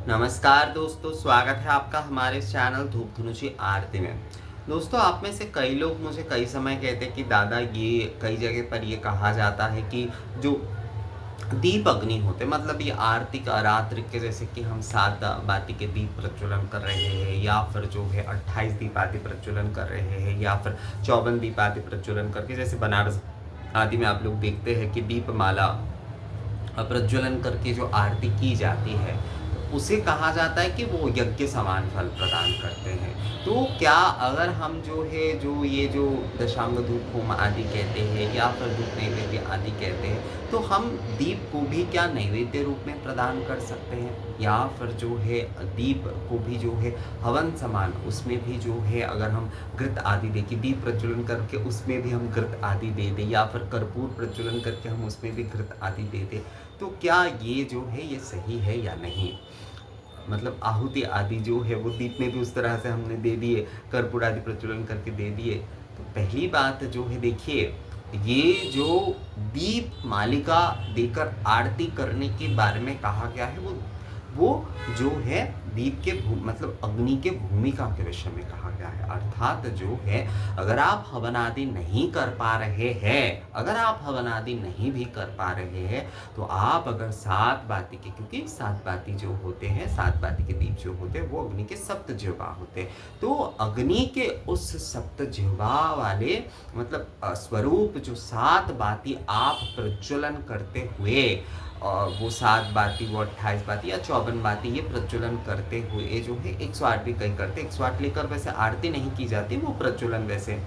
नमस्कार दोस्तों, स्वागत है आपका हमारे इस चैनल धूप धनुषी आरती में। दोस्तों, आप में से कई लोग मुझे कई समय कहते हैं कि दादा ये कई जगह पर ये कहा जाता है कि जो दीप अग्नि होते मतलब ये आरती का रात्रि के जैसे कि हम 7 बाती के दीप प्रज्वलन कर रहे हैं या फिर जो है 28 दीप आदि प्रज्वलन कर रहे हैं या फिर 54 दीप आदि प्रज्वलन करके जैसे बनारस आदि में आप लोग देखते हैं कि दीपमाला प्रज्वलन करके जो आरती की जाती है उसे कहा जाता है कि वो यज्ञ समान फल प्रदान करते हैं। तो क्या अगर हम जो है जो ये जो दशांग धूप होम आदि कहते हैं या फिर धूप नैवेद्य आदि कहते हैं तो हम दीप को भी क्या नैवेद्य रूप में प्रदान कर सकते हैं या फिर जो है दीप को भी जो है हवन समान उसमें भी जो है अगर हम घृत आदि दे कि दीप प्रज्वलन करके उसमें भी हम घृत आदि दे दें या फिर कर्पूर प्रज्वलन करके हम उसमें भी घृत आदि दे दें, तो क्या ये जो है ये सही है या नहीं। मतलब आहुति आदि जो है वो दीप में भी उस तरह से हमने दे दिए, कर्पूर आदि प्रज्वलन करके दे दिए। तो पहली बात जो है देखिए, ये जो दीप मालिका देकर आरती करने के बारे में कहा गया है वो जो है दीप के मतलब अग्नि के भूमिका के विषय में कहा गया है। अर्थात जो है अगर आप हवन आदि नहीं कर पा रहे हैं, अगर आप हवन आदि नहीं भी कर पा रहे हैं तो आप अगर 7 बाती के, क्योंकि 7 बाती जो होते हैं 7 बाती के दीप जो होते हैं वो अग्नि के सप्त जिह्वा होते हैं। तो अग्नि के उस सप्त जिह्वा वाले मतलब स्वरूप जो 7 बाती आप प्रज्वलन करते हुए वो 7 बाती वो 28 बाती या 54 बाती ये प्रज्वलन करते हुए जो है 108 भी कई करते, 108 लेकर वैसे आरती नहीं की जाती, वो प्रज्वलन वैसे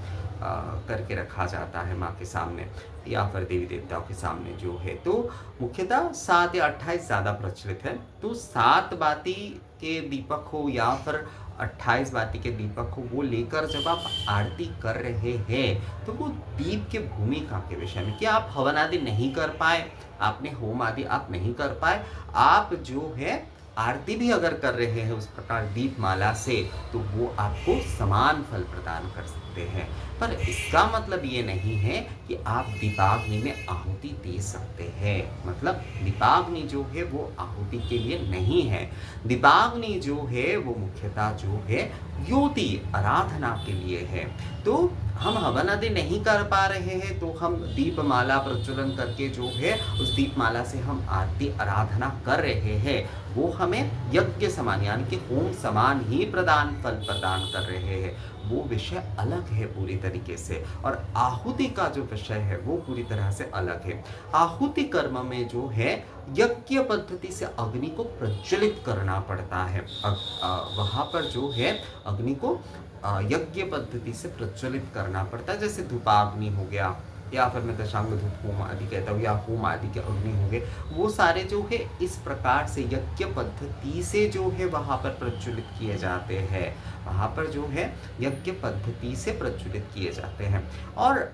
करके रखा जाता है माँ के सामने या फिर देवी देवताओं के सामने जो है। तो मुख्यतः 7 या 28 ज़्यादा प्रचलित है। तो 7 बाती के दीपक हो या फिर 28 बाती के दीपक को वो लेकर जब आप आरती कर रहे हैं तो वो दीप के भूमिका के विषय में कि आप हवन आदि नहीं कर पाए, आपने होम आदि आप नहीं कर पाए, आप जो है आरती भी अगर कर रहे हैं उस प्रकार दीप माला से तो वो आपको समान फल प्रदान कर सकते हैं। पर इसका मतलब ये नहीं है कि आप दीपाग्नि में आहुति दे सकते हैं। मतलब दीपाग्नि जो है वो आहुति के लिए नहीं है। दीपाग्नि जो है वो मुख्यतः जो है ज्योति आराधना के लिए है। तो हम हवन आदि नहीं कर पा रहे हैं तो हम दीपमाला प्रज्वलन करके जो है उस दीपमाला से हम आरती आराधना कर रहे हैं, वो हमें यज्ञ समान यानी कि होम समान ही फल प्रदान कर रहे हैं। वो विषय अलग है पूरी तरीके से। और आहुति का जो विषय है वो पूरी तरह से अलग है। आहुति कर्म में जो है यज्ञ पद्धति से अग्नि को प्रज्वलित करना पड़ता है। वहाँ पर जो है अग्नि को यज्ञ पद्धति से प्रज्वलित करना पड़ता है। जैसे धूपाग्नि हो गया या फिर मैं दशांग धूप होम आदि कहता हूँ या होम आदि के अग्नि हो गए, वो सारे जो है इस प्रकार से यज्ञ पद्धति से जो है वहाँ पर प्रज्वलित किए जाते हैं। वहाँ पर जो है यज्ञ पद्धति से प्रज्वलित किए जाते हैं। और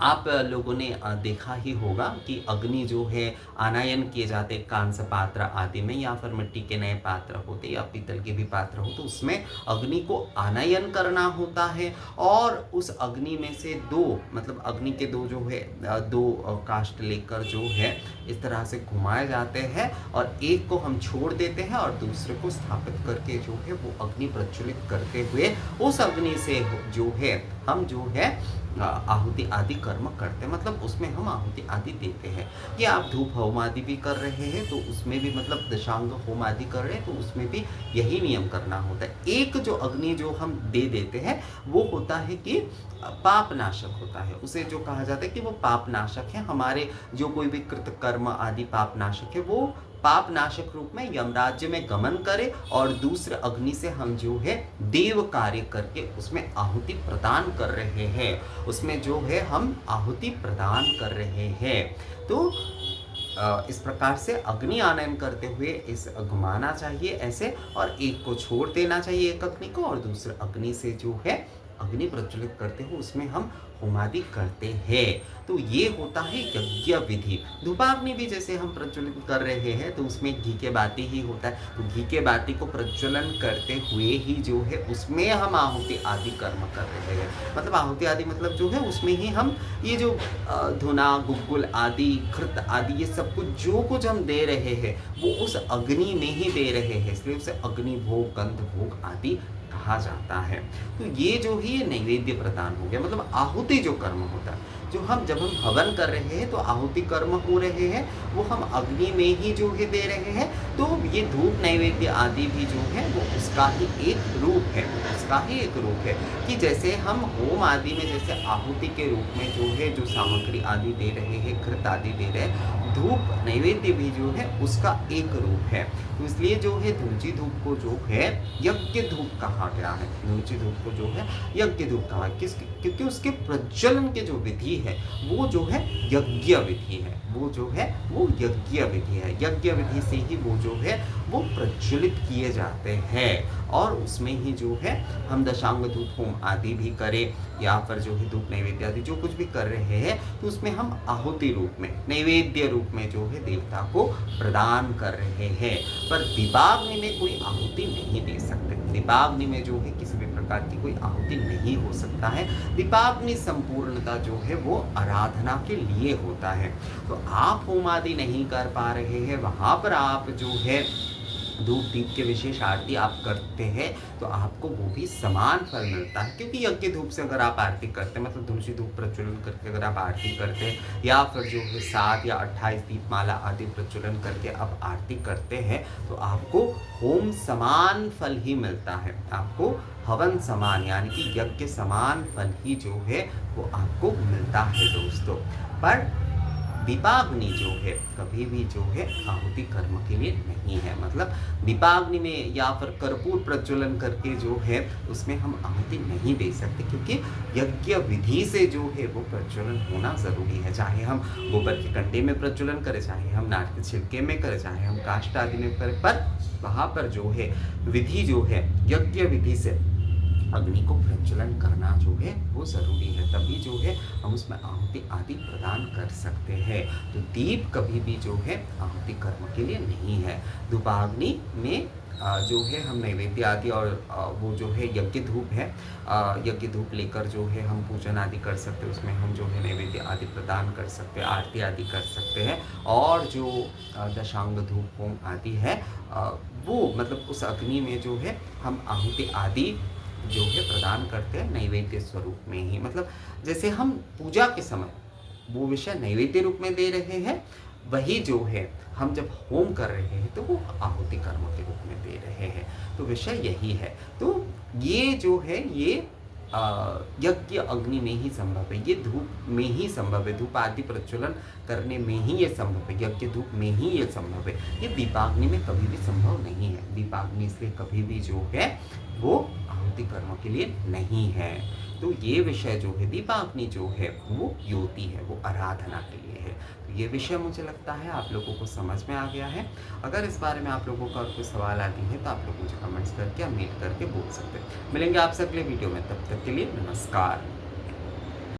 आप लोगों ने देखा ही होगा कि अग्नि जो है आनयन किए जाते कांस्य पात्र आदि में या फिर मिट्टी के नए पात्र होते या पीतल के भी पात्र हो तो उसमें अग्नि को आनयन करना होता है। और उस अग्नि में से दो मतलब अग्नि के दो जो है दो काष्ठ लेकर जो है इस तरह से घुमाए जाते हैं और एक को हम छोड़ देते हैं और दूसरे को स्थापित करके जो है वो अग्नि प्रज्वलित करते हुए उस अग्नि से जो है हम जो है आहुति आदि कर्म करते हैं। मतलब उसमें हम आहुति आदि देते हैं कि आप धूप होम आदि भी कर रहे हैं तो उसमें भी मतलब दशांग होम आदि कर रहे हैं तो उसमें भी यही नियम करना होता है। एक जो अग्नि जो हम दे देते हैं वो होता है कि पाप नाशक होता है, उसे जो कहा जाता है कि वो पाप नाशक है। हमारे जो कोई भी कृत कर्म आदि पाप नाशक है वो पाप नाशक रूप में यमराज्य में गमन करे और दूसरे अग्नि से हम जो है देव कार्य करके उसमें आहुति प्रदान कर रहे हैं, उसमें जो है हम आहुति प्रदान कर रहे हैं। तो इस प्रकार से अग्नि आनयन करते हुए इस घुमाना चाहिए ऐसे और एक को छोड़ देना चाहिए एक अग्नि को और दूसरे अग्नि से जो है अग्नि प्रज्वलित करते हो उसमें हम होम आदि करते हैं। तो ये होता है यज्ञ विधि। धूपाग्नि भी जैसे हम प्रज्वलित कर रहे हैं तो उसमें घी के बाती ही होता है, तो घी के बाती को प्रज्वलन करते हुए ही जो है उसमें हम आहुति आदि कर्म कर रहे हैं। मतलब आहुति आदि मतलब जो है उसमें ही हम ये जो धुना गुग्गुल आदि घृत आदि ये सब कुछ जो कुछ हम दे रहे हैं वो उस अग्नि में ही दे रहे हैं, इसलिए उसे अग्नि भोग गंध भोग आदि कहा जाता है। तो ये जो ही ये नैवेद्य प्रदान हो गया, मतलब आहुति जो कर्म होता है, जो हम जब हम हवन कर रहे हैं तो आहुति कर्म हो रहे हैं वो हम अग्नि में ही जो है दे रहे हैं। तो ये धूप नैवेद्य आदि भी जो है वो उसका ही एक रूप है, उसका ही एक रूप है कि जैसे हम होम आदि में जैसे आहुति के रूप में जो है जो सामग्री आदि दे रहे हैं, घृत आदि दे रहे हैं, धूप नैवेद्य भी जो है उसका एक रूप है। तो इसलिए जो है धुंची धूप को जो है यज्ञ धूप कहा गया है। धुंची धूप को जो है यज्ञ धूप कहा, क्योंकि उसके प्रज्वलन के जो विधि है वो जो है यज्ञ विधि है, वो जो है वो यज्ञ विधि है। यज्ञ विधि से ही वो जो है वो प्रज्वलित किए जाते हैं और उसमें ही जो है हम दशांग धूप होम आदि भी करें या फिर जो है धूप नैवेद्य आदि जो कुछ भी कर रहे हैं तो उसमें हम आहुति रूप में नैवेद्य रूप में जो है देवता को प्रदान कर रहे हैं। पर दीपाग्नि में कोई आहुति नहीं दे सकते, दीपाग्नि में जो है किसी भी प्रकार की कोई आहुति नहीं हो सकता है। दीपाग्नि संपूर्णता जो है वो आराधना के लिए होता है। तो आप होम आदि नहीं कर पा रहे हैं, वहाँ पर आप जो है धूप दीप के विशेष आरती आप करते हैं तो आपको वो भी समान फल मिलता है। क्योंकि यज्ञ धूप से अगर आप आरती करते हैं, मतलब तुलसी धूप प्रज्वलन करके अगर आप आरती करते हैं या फिर जो है 7 या 28 दीपमाला आदि प्रज्वलन करके आप आरती करते हैं तो आपको होम समान फल ही मिलता है, आपको हवन समान यानी कि यज्ञ समान फल ही जो है वो आपको मिलता है दोस्तों। पर दीपाग्नि जो है कभी भी जो है आहुति कर्म के लिए नहीं है। मतलब दीपाग्नि में या फिर कर्पूर प्रज्वलन करके जो है उसमें हम आहुति नहीं दे सकते, क्योंकि यज्ञ विधि से जो है वो प्रज्वलन होना ज़रूरी है। चाहे हम गोबर के कंडे में प्रज्वलन करें, चाहे हम नाट के छिलके में करें, चाहे हम काष्ठ आदि में करें, पर वहाँ पर जो है विधि जो है यज्ञ विधि से अग्नि को प्रज्वलन करना जो है वो ज़रूरी है, तभी जो है हम उसमें आहुति आदि प्रदान कर सकते हैं। तो दीप कभी भी जो है आहुति कर्म के लिए नहीं है। धूपाग्नि में जो है हम नैवेद्य आदि और वो जो है यज्ञ धूप है, यज्ञ धूप लेकर जो है हम पूजन आदि कर सकते हैं, उसमें हम जो है नैवेद्य आदि प्रदान कर सकते हैं, आरती आदि कर सकते हैं। और जो दशांग धूप होम आदि है वो मतलब उस अग्नि में जो है हम आहुति आदि जो है प्रदान करते हैं नैवेद्य स्वरूप में ही। मतलब जैसे हम पूजा के समय वो विषय नैवेद्य रूप में दे रहे हैं, वही जो है हम जब होम कर रहे हैं तो वो आहुति कर्म के रूप में दे रहे हैं। तो विषय यही है। तो ये जो है ये यज्ञ अग्नि में ही संभव है, ये धूप में ही संभव है, धूप आदि प्रज्वलन करने में ही ये संभव है, यज्ञ धूप में ही ये संभव है। ये दीपाग्नि में कभी भी संभव नहीं है। दीपाग्नि इसलिए कभी भी जो है वो आहुति कर्म के लिए नहीं है। तो ये विषय जो है दीपाग्नि जो है वो युति है, वो आराधना के लिए है। तो ये विषय मुझे लगता है आप लोगों को समझ में आ गया है। अगर इस बारे में आप लोगों का कोई सवाल आती है तो आप लोग मुझे कमेंट्स करके या मेल करके बोल सकते हैं। मिलेंगे आपसे अगले वीडियो में, तब तक के लिए नमस्कार।